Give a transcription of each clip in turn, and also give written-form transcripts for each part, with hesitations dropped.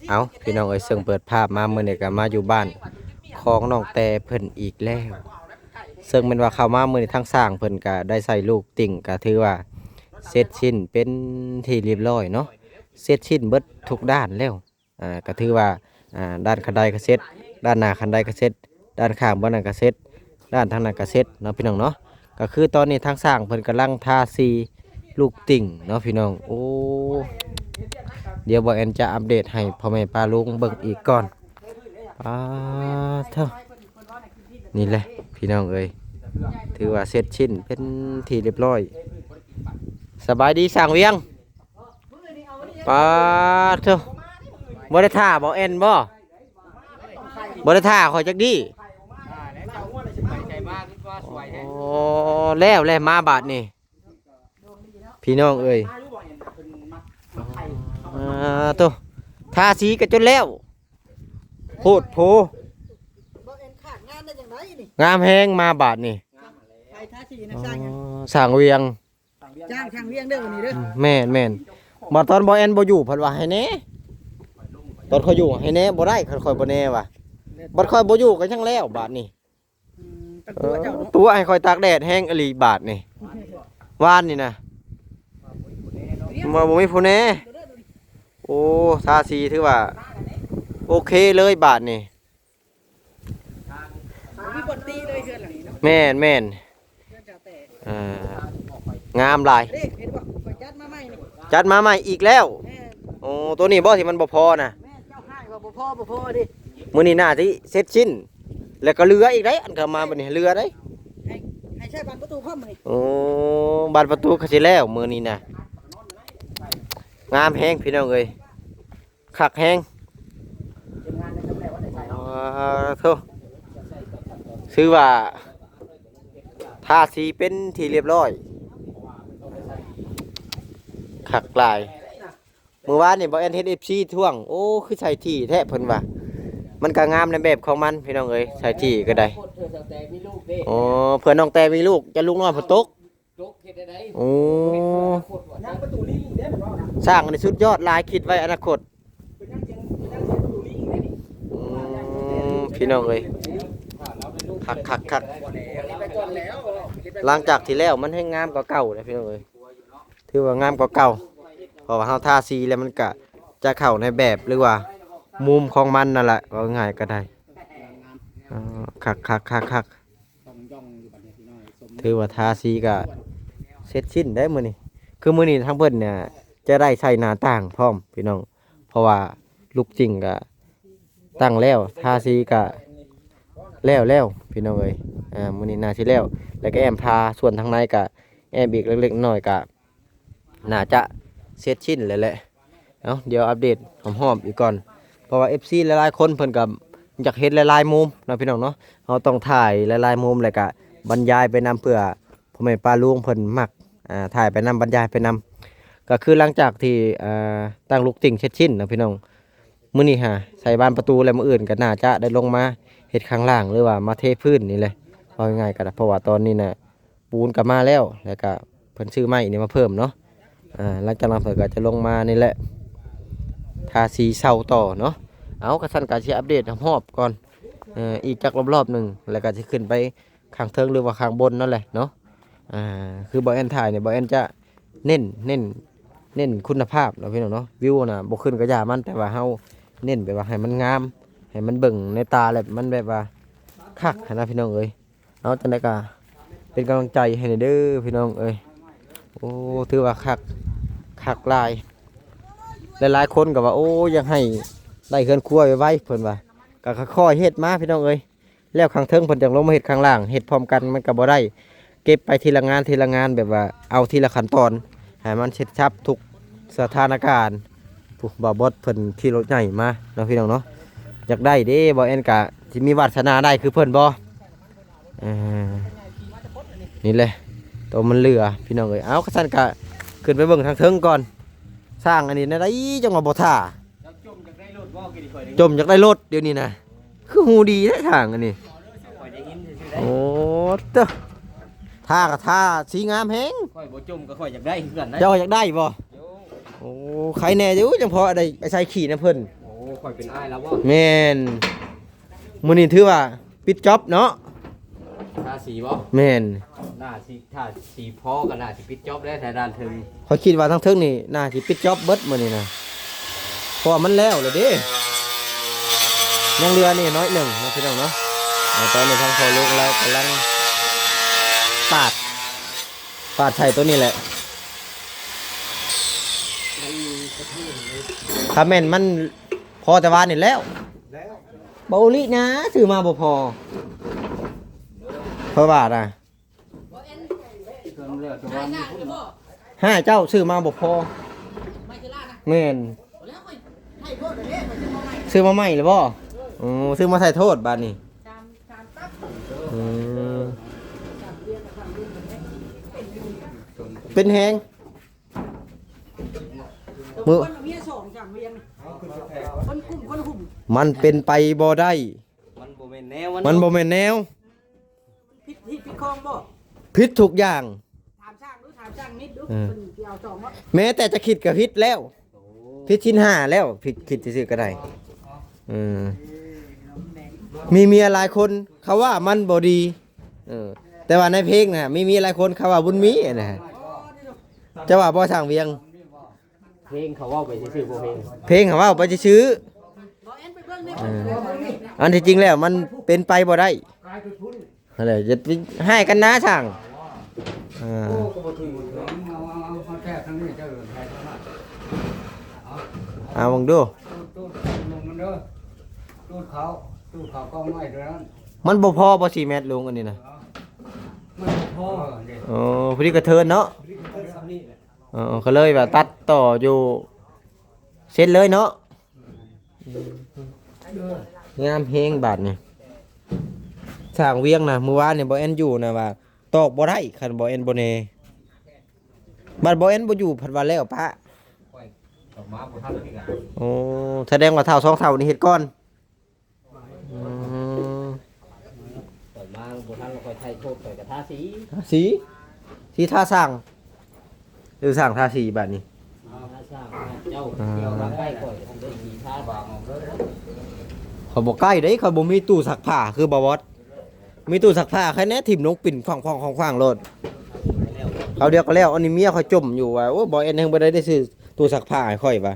เอาพี่น้องเอ้ยซึ่งเปิดภาพมาเมื่อนี้ก็มาอยู่บ้านของน้องแต่เพิ่นอีกแล้วซึ่งแม่นว่าเข้ามามื้อนี้ทั้งสร้างเพิ่นก็ได้ใส่ลูกติ่งก็ถือว่าเสร็จสิ้นเป็นที่เรียบร้อยเนาะเสร็จสิ้นเบิดทุกด้านแล้วก็ถือว่าด้านคันไดก็เสร็จด้านหน้าคันไดก็เสร็จด้านข้างบ่นั้นก็เสร็จด้านทางนั้นก็เสร็จเนาะพี่น้องเนาะก็คือตอนนี้ทั้งสร้างเพิ่นกำลังทาสีลูกติ่งเนาะพี่น้องโอ้เดี๋ยวบ่แอนจะอัปเดตให้พ่อแม่ป้าลุงเบิ่งอีกก่อนเท่านี่แหละพี่น้องเอ้ยถือว่าเสร็จชิ้นเป็นที่เรียบร้อยสบายดีสร้างเวียงเท่าบ่ได้ท่าบ่แอนบ่ได้ท่าคอยจักดีโอ้แล้วมาบาดนี่พี่น้องเอ้ยตัวทาสีกันจนแล้วโพดโพงามแห้งมาบาดนี่สร้างเวียงจ้างช่างเวียงเด้อวันนี้เด้อแม่นบ่ตอนบ่แอนบ่อยู่เพิ่นว่าให้แน่ตอนเขาอยู่ให้แน่บ่ได้ค่อยบ่แน่ว่ะบ่ค่อยบ่อยู่ก็ยังแล้วบาดนี่ตัวให้ค่อยตากแดดแห้งอลีบาดนี่วานนี่นะบ่มีผู้แน่โอ้ทาสีถือว่าโอเคเลยบาทนี่แม่นงามหลายจัดมาใหม่อีกแล้วโอ้ตัวนี้บ่ที่มันบ่พอนะมื้อนี้น่าสิเสร็จสิ้นแล้วก็เรืออีกได้อันเข้ามาบัดนี้เรือได้ให้ใช้บานประตูพร้อมมื้อนี้โอ้บานประตูก็สิแล้วมื้อนี้น่ะงามแฮงพี่น้องเอ้ยคักแฮงโธ่ชื่อว่าทาสีเป็นที่เรียบร้อยคักหลายเมื่อวานนี่บ่แอนเฮ็ด FC ท่วงโอ้คือใส่ที่แท้เพิ่นว่ามันก็งามในแบบของมันพี่น้องเอ้ยใส่ที่ก็ได้โอ้เพื่อนน้องแต่มีลูกจะลูกน้อยเพิ่นตกโอ้สร้างในสุดยอดลายคิดไว้อนาคตพี่น้องเอ้ยคักหลังจากที่แล้วมันให้งามกว่าเก่าเลยพี่น้องเอ้ยถือว่างามกว่าเก่าเพราะว่าเฮาทาสีแล้วมันก็จะเข้าในแบบหรือว่ามุมของมันนั่นแหละก็ง่ายก็ได้คักถือว่าทาสีก็เสร็จสิ้นได้มื้อนี้คือมื้อนี้ทั้งเพิ่นเนี่ยจะได้ใส่หน้าต่างพร้อมพี่น้องเพราะว่าลูกจริงก็ตั้งแล้วทาสีก็แล้วพี่น้องเอ้ยมื้อนี้น่าสิแล้วแล้วก็แอมพาส่วนทางในก็แอมอีกเล็กๆน้อยๆก็น่าจะเสร็จสิ้นแล้วแหละเดี๋ยวอัปเดตหอมๆอีกก่อนเพราะว่า FC หลายๆคนเพิ่นก็อยากเห็นหลายๆมุมนะพี่น้องเนาะเฮาต้องถ่ายหลายๆมุมแล้วก็บรรยายไปนำเพื่อพ่อแม่ป้าลุงเพิ่นมักถ่ายไปนำบรรยายไปนำก็คือหลังจากที่ตั้งลูกติ่งเสร็จสิ้นนะพี่น้องมื้อนี้ใส่บานประตูแล้วมื้ออื่นก็น่าจะได้ลงมาเฮ็ดข้างล่างหรือว่ามาเทพื้นนี่แหละเอาง่ายๆก็ได้เพราะว่าตอนนี้น่ะปูนก็มาแล้วก็เพิ่นซื้อไม้นี่มาเพิ่มเนาะหลังจากนั้นเพิ่นก็จะลงมานี่แหละทาสีเสาต่อเนาะเอากระสันกาสิอัปเดตรอบก่อนอีกจักรอบๆนึงแล้วก็สิขึ้นไปข้างเทิงหรือว่าข้างบนนั่นแหละเนาะคือบ่แอนถ่ายเนี่ยบ่แอนจะเน้นคุณภาพเนาะพี่น้องเนาะวิวน่ะบ่ขึ้นก็อย่ามันแต่ว่าเฮาเน้นแบบว่าให้มันงามให้มันเบิ่งในตาแบบมันแบบว่าคักนะพี่น้องเอ้ยเอาจังได๋ก็เป็นกำลังใจให้เด้อพี่น้องเอ้ยโอ้ถือว่าคักหลายหลายคนก็ว่าโอ้อยากให้ได้เฮือนครัวไว้เพิ่นว่าก็ค่อยๆเฮ็ดมาพี่น้องเอ้ยแล้วข้างเทิงเพิ่นจังลงมาเฮ็ดข้างล่างเฮ็ดพร้อมกันมันก็บ่ได้เก็บไปทีละงานแบบว่าเอาทีละขั้นตอนให้มันเสร็จชับทุกสถานการณ์ผู้บ่าวบดเพิ่นขี่รถใหญ่มาเนาะพี่น้องเนาะอยากได้เด้บ่แอนก็สิมีวาสนาได้คือเพิ่นบ่นี่แหละตัวมันเหลือพี่น้องเอ้ยเอาซั่นก็ขึ้นไปเบิ่งทางเทิงก่อนสร้างอันนี้ได้จังว่าบ่ท่าจมอยากได้รถเดี๋ยวนี้นะคือหูดีได้ทางอันนี้โอ้เจ้าท่ากับท่าสีงามแฮงค่อยบ่จมก็ค่อยอยากได้คือกันนะเจ้าอยากได้บ่โอ้ใครแน่อยู่จังพอได้ใส่ขี่นะเพิ่น ค่อยเป็นอ้ายแล้วบ่ แม่นมื้อนี้ถือว่าปิดจ็อบเนาะ ทาสีบ่ แม่น หน้าสิถ้าสีพอก็น่าสิปิดจอบได้แต่ด้านถึง เขาคิดว่าทั้งเทิงนี่น่าสิปิดจ็อบเบิดมื้อนี้นะเพราะว่ามันแล้วเด้ยังเหลือนี่น้อยหนึ่งนะพี่น้องเนาะตอนนี้ทางพอลูกเรากำลังปาดใส่ตัวนี้แหละคาเมนมันพอแต่ว่านี่แล้วเบาลินะซื้อมาบ่พอเพราะว่าน่ะ เครื่องเลือดตัวนี้พุ่น ห้าเจ้าซื้อมาบ่พอแม่นซื้อมาใหม่หรือบ่ซื้อมาใส่โทษบาดนี้อืมเป็นแฮงมือ คนเมียสองจังเวียงคนกลุ่มคนหุ่ม มันเป็นไปบ่ได้ มันบ่แม่นแนว มันบ่แม่นแนว พิษที่พิษคลองบ่ ผิดทุกอย่าง ถามช่างดูถามช่างนิดดู เออ มันเกี่ยวสองว่า แม้แต่จะคิดก็ผิดแล้วผิดชิ้นห้าแล้วผิดคิดซื่อๆก็ได้มีเมียหลายคนเขาว่ามันบ่ดีแต่ว่าในเพลงน่ะมีหลายคนเขาว่าบุญมีนะฮะจะว่าบ่ทางเวียง เพลงเขาเว้าไปซื่อๆบ่เพลง เพลงเขาว่าไปซื้อ บ่เอ็นไปเบิ่งใน อันที่จริงแล้วมันเป็นไปบ่ได้อะไรจะไปให้กันนะช่าง ก็บ่ถึง เอาแค่ทั้งนี้เจ้าใครทั้งนั้น เอามองดู ตู้ลงมันเด้อตู้เขากองไม้ด้วยนั้น มันบ่พอบ่4 เมตรลงอันนี้นะ มันพอเด็ก อ๋อพอดีกระเทินเนาะเขาเลยแบบตัดต่ออยู่เสร็จเลยเนาะงามเพลงบาดนี่สร้างเวียงนะเมื่อวานเนี่ยบ่แอนอยู่นะว่าตอกบ่ได้คันบ่แอนบ่แน่บัดบ่แอนบ่อยู่ผัดว่าแล้วปะ ออกมาบ่ทันคือกัน โอ้แสดงว่าเท่า2 เท่านี่เฮ็ดก่อนอืม ต่อมาบ่ทันเราค่อยไทยโทษไปกับทาสี สีท่าสร้างหรือสร้างท่าสีบาดนี้ ถ้าสร้างเจ้าเกี่ยวรักใกล้ก่อยทำได้ดีท่าบางออกเลย เขาบ่ใกล้เด้เขาบ่มีตู้ซักผ้าคือบ่วอดมีตู้ซักผ้าแค่นี้ถิ่มลงปิ่นขวางๆโลดเขาเดียวก็แล้วอันนี้เมียเขาจมอยู่ว่าโอ้บ่แอนยังบ่ได้ซื้อตู้ซักผ้าให้ค่อยว่า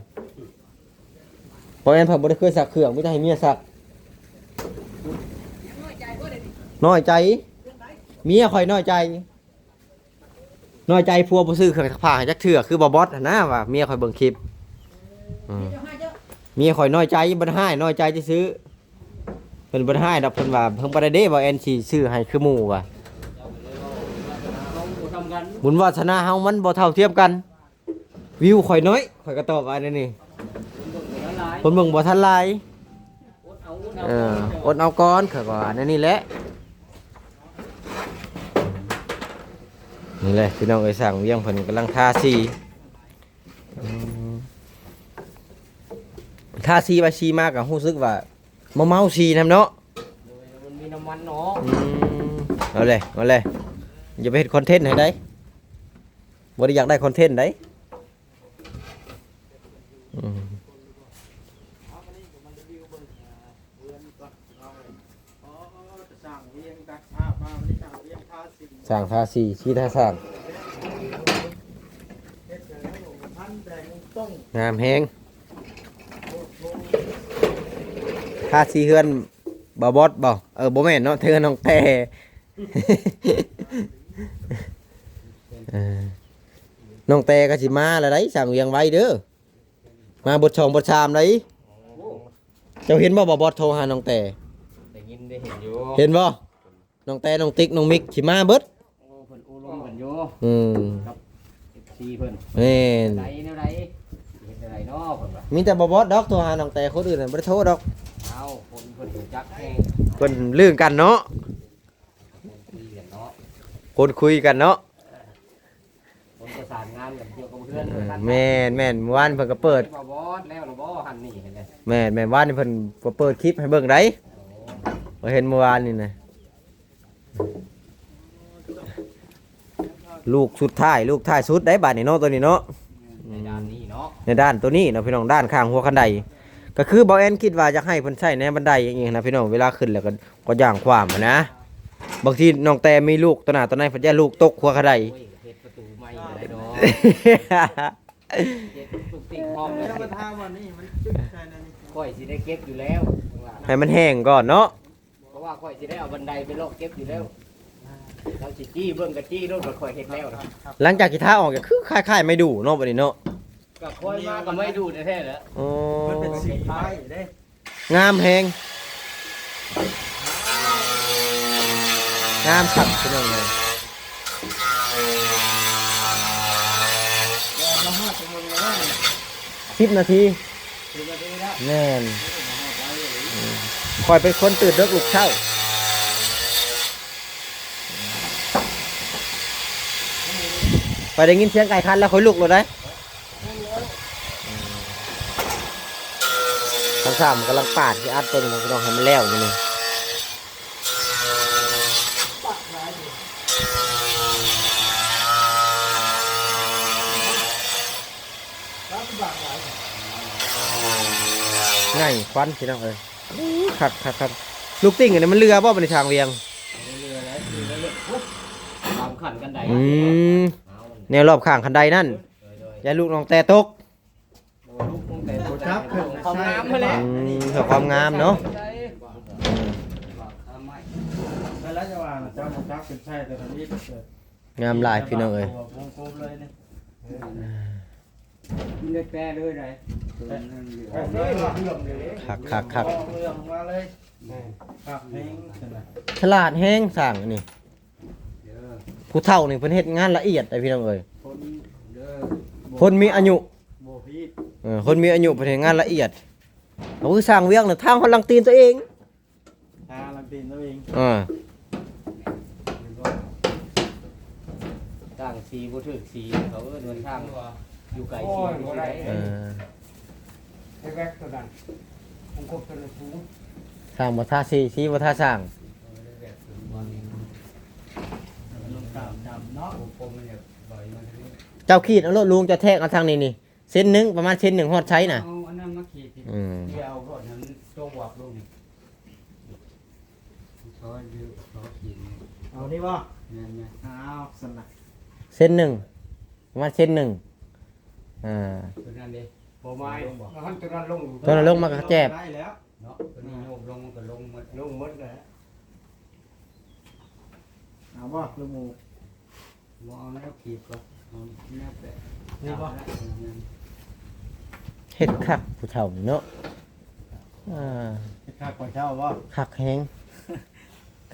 บ่แอนเพิ่นบ่ได้เคยซักเครื่องมีแต่ให้เมียซักน้อยใจเมียค่อยน้อยใจผัวบ่ซื้อเครื่องซักผ้าให้จักเทื่อคือบ่บอสนะว่าเมียค่อยเบิ่งคลิปเมียค่อยน้อยใจบ่ได้ให้น้อยใจจะซื้อเพิ่นบ่ได้ให้ดอกเพิ่นว่าเพิ่นบ่ได้เด้บ่แอนสิซื้อให้คือหมู่ว่า ทำกัน บุญวาสนาเฮามันบ่เท่าเทียมกัน วิวข่อยน้อยข่อยก็ตอบว่าอันนี้คนเบิ่งบ่ทันหลายอดเอาก่อนข่อยก็ว่าอันนี้แหละนี่แหละพี่น้องเอ้ยสั่งเวียงเพิ่นกำลังทาสีทาสีไปสีมาก็รู้สึกว่าเมาสีนำเนาะ มันมีน้ำมันเนาะ เอาเลยอย่าไปเฮ็ดคอนเทนต์ให้ได้บ่ได้อยากได้คอนเทนต์ได้สร้างทาสีชี้ทาสร้างงามแฮงทาสีเฮือนบ่บอสบ่บ่แม่นเนาะเธอน้องแต่ น้องแต่ก็สิมาแล้วได้สั่งเวียงไว้เด้อมาบท2บท3ได้เจ้าเห็นบ่บอสโทรหาน้องแต่ ได้ยินได้เห็นอยู่ เห็นบ่น้องแต่น้องติ๊กน้องมิกสิมาเบิด โอ้เพิ่นโอ้ลมกันอยู่ ซีเพิ่น แม่น ไหนแนวใดเห็นอะไรเนาะเพิ่นว่า มีแต่บ่บอสดอกโทรหาน้องแต่คนอื่นน่ะบ่ได้โทรดอก เอาคนเพิ่นรู้จักแฮง เพิ่นลือกันเนาะ คุยกันเนาะ คนคุยกันเนาะ คนประสานงานกันเกี่ยวกับเพื่อน แม่นเมื่อวานเพิ่นก็เปิด บ่บอสแล้วบ่หันนี่เห็นไหม แม่นวานนี่เพิ่นก็เปิดคลิปให้เบิ่งได้บ่เห็นเมื่อวานนี่นะลูกสุดท้ายสุดได้บาดนี้เนาะตัวนี้เนาะ ในด้านนี้เนาะ ในด้านตัวนี้เนาะพี่น้องด้านข้างหัวคันได ก็คือบ่แอนคิดว่าจะให้เพิ่นใช้ในบันไดอย่างงี้นะพี่น้องเวลาขึ้นแล้วก็ย่างความอะนะบางทีน้องแต่มีลูกตัวหน้าตัวในเพิ่นอย่าลูกตกหัวกระได โอ้ยเฮ็ดประตูใหม่ได้ดอกเฮ็ดตุกติกพร้อมเลย ธรรมดาวันนี้มันจุดใช่นั่นนี่ ข่อยสิได้เก็บอยู่แล้วข้างล่าง ให้มันแห้งก่อนเนาะ เพราะว่าข่อยสิได้เอาบันไดไปโลกเก็บอยู่แล้วเราสิจี้เบิ่งกะจี้รถข่อยเฮ็ดแล้วนะ หลังจากที่ท่าออกก็คือคล้ายๆไม่ดูเนาะบัดนี้เนาะ ก็ข่อยมาก็ไม่ดูแท้ๆแล้ว อ๋อ มันเป็นสีไม้เด้ งามแฮงงามสัตว์พี่น้องเลย มาฮอดตรงนี้แล้วนี่ 10 นาที คือมาดูแล้ว แน่นคอยเป็นคนตื่นเลิกลุกเช้าไปได้ยินเสียงไก่คันแล้วคอยลุกเลยได้ทางสามกำลังปาดที่อัดต้นมันก็ต้องให้มันแล้วนี่ ง่ายควันพี่น้องเอ้ยขัดลูกติ้งอันนี้มันเรือบ่ในทางเวียง เรือแล้วเรือแล้วตามขันกันได อืม เอา แนวรอบข้างคันใดนั่น โดย อย่าลูกน้องแต่ตก ลูกคงแต่ตัวจับความน้ำมาแล้ว เพื่อความงามเนาะ แล้วจะว่าเจ้ามาจับเป็นใช่แต่ตอนนี้เกิด งามหลายพี่น้องเอ้ยว งกลมเลยนี่ มันได้แปรเลยได้ตัวนั้นเหลือ เลยว่าเรื่องเลย คัก เรื่องมาเลยครับเพลงขนาด ฉลาดแห้งสั่งอันนี่ เด้อ ผู้เฒ่านี่เพิ่นเฮ็ดงานละเอียดไอ้พี่น้องเอ้ย คนเด้อ คนมีอายุ โบพีด คนมีอายุเพิ่นเฮ็ดงานละเอียดเอาคือสร้างเวียงน่ะทางคนลังตีนตัวเอง ทาลังตีนตัวเอง อ่า ต่างสีบ่ถึกสีเขาเดินทางอยู่ไกล โอ้ สี ย บ่ บ่ ได้ ได้ เออ ให้แวกตัวนั้นผมกบตัวนั้นสูง สร้างบ่ท่าสีบ่ท่าสร้าง ลงตามจำเนาะ ผมกบมันเนี่ยบ่อยมันนี้ เจ้าขีดเอาโลดลุงจะแทกเอาทางนี้นี่เส้นหนึงประมาณเส้นหนึงฮอดใช้น่ะ เอาอันนั้นมาขีด อืม เดียวก็นั้นโตวับลงนี่ช้อนเยอะช้อนขีด เอานี่บ่ เนี่ย อ้าวสนะ เส้นหนึ่งประมาณเส้นหนึ่งอ่า ตัวนั้นดิบ่ไม้มันตัวนั้นลง ตัวนั้นลงมากระแจบ ได้แล้ว เนาะตัวนี้โยกลงมันก็ลงหมด ลงหมดเลยเอาบ่ลูกหมู บ่เอาแล้วขีดก็เอาแนบแปะ นี่บ่ เฮ็ดคักผู้เฒ่านี่เนาะอ่า เฮ็ดข้าวก่อยเช้าบ่ คักแฮง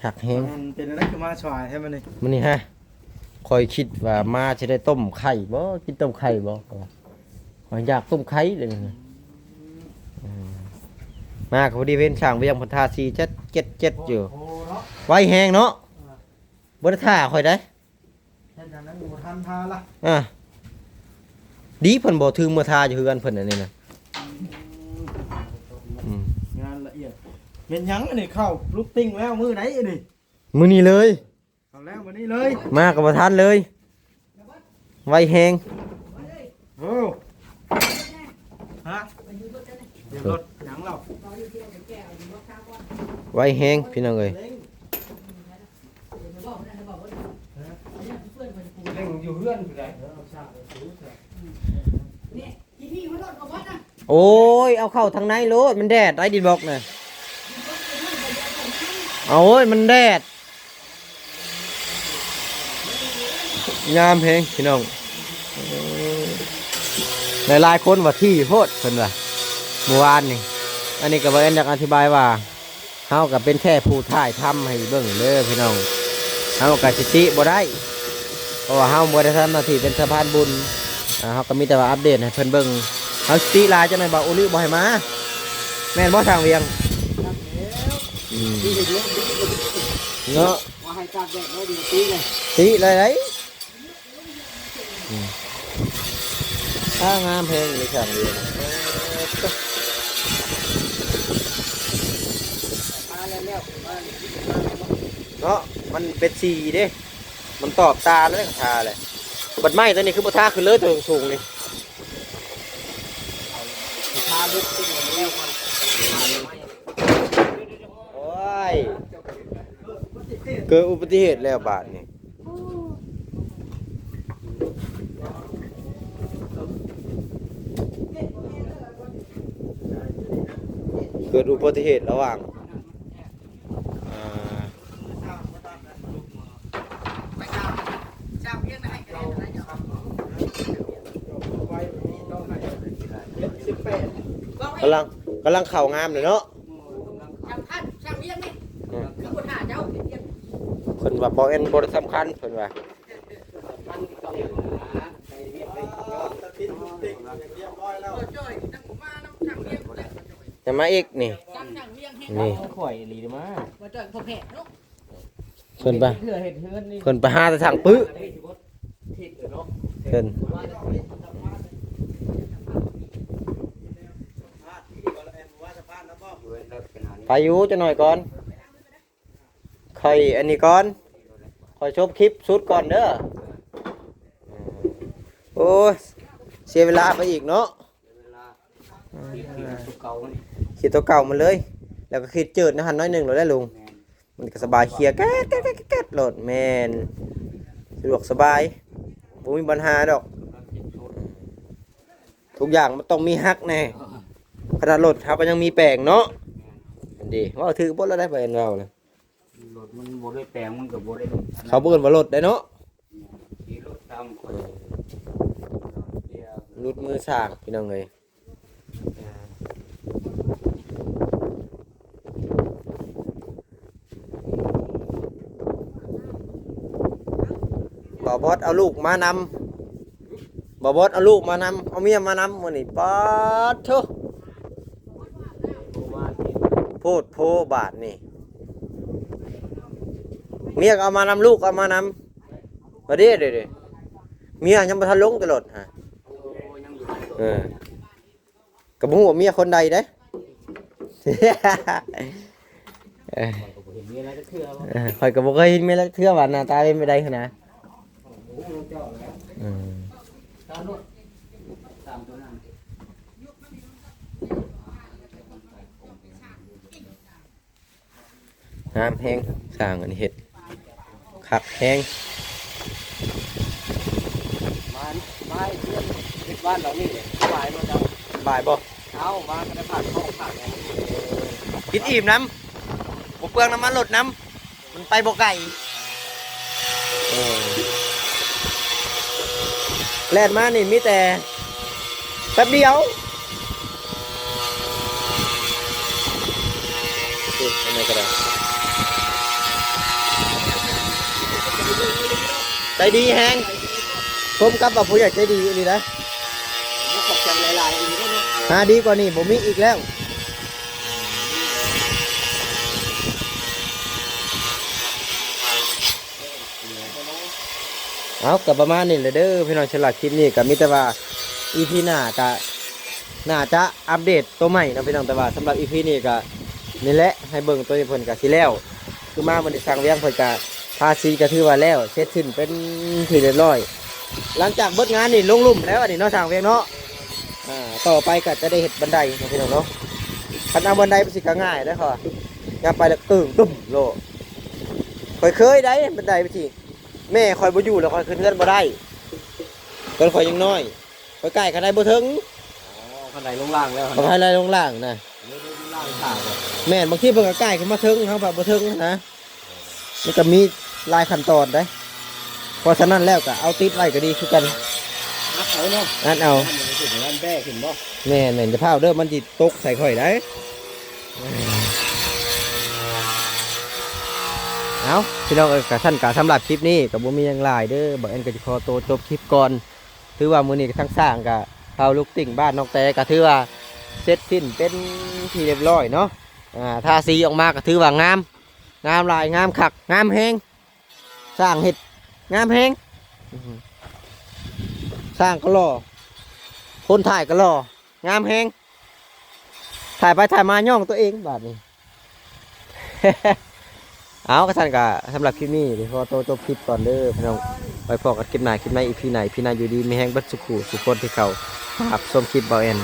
คักแฮง มันเป็นอะไรคือมาชวายใช่ไหมนี่ มื้อนี้ฮะคอยคิดว่ามาสิได้ต้มไข่บ่กินต้มไข่บ่ข้อยอยากต้มไข่เลยนี่อืมมาก็พอดีเว้นช่างเวียงพันธาสีเจ็ดอยู่ โอ้เนาะ ไว้แฮงเนาะบ่ได้ท่าข่อยได้ เช่นนั้นอยู่ทันทาละ อ่าดีเพิ่นบ่ถึงมื้อท่าอยู่คือกันเพิ่นอันนี้นะอืม งานละเอียดเป็นหยังอันนี้เข้าลูกติ้งแล้วมือไหนอันนี้ มื้อนี้เลย เข้าแล้ววันนี้เลย มากับประธานเลย ไวแหง โอ้ฮะเดี๋ยวรถหยังเรา ไวแหงพี่น้องเอ้ย เล่งอยู่เฮือนอยู่ได้ นี่ที่พี่มันรถเอาวัดนะ โอ้ยเอาเข้าทางในโลดมันแดดไอ้ดินบอกน่ะเอาโอ้ยมันแดดงามเพลงพี่น้องหลายๆคนว่าที่โพดเพิ่นว่าเมื่อวานนี่อันนี้ก็บ่ได้อยากอธิบายว่าเฮาก็เป็นแค่ผู้ถ่ายทำให้เบิ่งเด้อพี่น้องเฮาก็สิติบ่ได้ เพราะว่าเฮาบ่ได้ทำหน้าที่เป็นสะพานบุญเฮาก็มีแต่ว่าอัปเดตให้เพิ่นเบิ่งเฮาสิติหลายจังได๋บ่าโอลิบ่ให้มาแม่นบ่ทางเวียงอืมเนาะ ว่าให้ตากแดดไว้ดีตีเลย ติเลยไดถ้างามเพลงนี่ทางเวียง มาแล้วมา เนาะมันเป็นสีเด้มันตอบตาเลยทาเลยบัดไม้ตัวนี้คือบ่ทาขึ้นเลยตัวสูงๆนี่ พาลูกติ้งมาแล้วก่อน โอ้ยเกิดอุบัติเหตุแล้วบาดนี่เกิดอุบัติเหตุระหว่างกำลังเข่างามเลยเนาะ ช่างพันช่างเลี้ยงนี่คือคนหาเจ้าเลี้ยง เพิ่นว่าบ่เอ็นบ่ได้สำคัญเพิ่นว่า มันก็เรียกว่าไปเรียกไปยอด จ้อยนั่งมาน้ำช่างเลี้ยงเลย จะมาอีกนี่ ช่างเลี้ยงให้ นี่ ข่อยลีมา มาจ้อยพอแผ่เนาะ เพิ่นไป เพื่อเฮ็ดเฮือนนี่ เพิ่นไปหาแต่ทางปึ๊ ทิศเนาะ เพิ่นไปอยู่จะหน่อยก่อนค่อยอันนี้ก่อนค่อยชบคลิปสุดก่อนเด้อโอ้ยเสียเวลาไปอีกเนาะ เก่า ขีดตัวเก่ามันเลย แล้วก็ขีดจืดนะฮันน้อยหนึ่งเราได้ลุงมันก็สบายเคลียร์แก๊สแก๊สแก๊สแก๊สโหลดแมนสะดวกสบายบ่มีปัญหาดอกทุกอย่างมันต้องมีฮักแน่ขนาดโหลดครับมันยังมีแปลงเนาะดีว่าถือบ่แล้วได้ไปเอ็นเราเลย รถมันบ่ได้แปลงมันก็บ่ได้ เขาเบิ่นว่าโหลดได้เนาะ ขี่รถตามคน รุดมือสร้างพี่น้องเลยบ่บอสเอาลูกมานำบ่บอสเอาลูกมานำเอาเมียมานำมื้อนี้ป๊าดเถอะโพดโพบาทนี่เมียก็เอามานำลูกเอามานำมาเด้เด้เมียยังบ่ทันลงตลอดฮะก็บ่ฮู้ว่าเมียคนใดเด้ ข่อยก็บ่เคยเห็นเมียจักเทื่อว่าหน้าตาเป็นไปได้ขนาดงามแฮงสร้างอันนี้เฮ็ดคักแฮง มาเพื่อนเฮ็ดบ้านเรานี่สบายบ่เจ้า บ่ายบ่ เอามาก็ได้ผ่านเข้าผ่าน กินอิ่มน้ำบ่เปลืองน้ำมันรถน้ำมันไปบ่ไกลแล่นมานี่มีแต่แป๊บเดียวทำไมก็ได้ใจดีแฮงผมกับว่าผู้ใหญ่ใจดีนี่นะ ขอบใจหลายๆอีกด้วยเนาะ หาดีกว่านี่ผมมีอีกแล้วเอากับประมาณนี้เลยเด้อพี่น้องฉลาดคลิปนี้กับมิตรว่า EP หน้าก็น่าจะอัปเดตตัวใหม่นะพี่น้องแต่ว่าสำหรับ EP นี้ก็นี่แหละให้เบิ่งตัวนี้เพิ่นก็สิแล้วคือมาบ่ได้สร้างเวียงเพิ่นก็ภาษีก็ถือว่าแล้วเสร็จสิ้นเป็นที่เรียบร้อยหลังจากเบิดงานนี่ลงลุ่มแล้วอันนี้เนาะสร้างเวียงเนาะต่อไปก็จะได้เห็ดบันไดนะพี่น้องเนาะคันเอาบันไดไปสิก็ง่ายได้ค่ะงานไปแล้วตึ้งตุ้มโลเคยได้บันไดไปสิแม่คอยบ่อยู่แล้วคอยขึ้นเฮือนบ่ได้ตอนคอยยังน้อยคอยใกล้กันได้บ่ถึง คันใดลงล่างแล้ว บ่ให้ไล่ลงล่างนะ ล่างขาด แม่นบางทีเพิ่นก็ใกล้ขึ้นมาถึงเฮาแบบบ่ถึงนะมันก็มีหลายขั้นตอนได้เพราะฉะนั้นแล้วก็เอาติดไว้ก็ดีคือกัน นักเอาเนาะ นั่นเอา ถึงร้านแป้ขึ้นบ่ แม่นจะพาเด้อมันสิตกใส่ข่อยได้เอาพี่น้องกับท่านกะสำหรับคลิปนี้กับบ่มีหยังหลายเด้อบอกแอนก็สิขอตัวจบคลิปก่อนถือว่ามื้อนี้ทั้งสร้างกะเฮาลูกติ่งบ้านน้องแต่ก็ถือว่าเสร็จสิ้นเป็นที่เรียบร้อยเนาะทาสีออกมาก็ถือว่างามงามหลายงามคักงามแฮงสร้างเฮ็ดงามแฮงสร้างก็หล่อคนถ่ายก็หล่องามแฮงถ่ายไปถ่ายมาย่องตัวเองบาดนี้ เอากระสันกะสำหรับคลิปนี้เดี๋ยวขอตัวจบคลิปก่อนเด้อพี่น้องไปพอกันคลิปไหนอีพีไหนพี่นายอยู่ดีมีแห้งบัดสุขุสุขคนที่เขาขับชมคลิปเบาเอ็น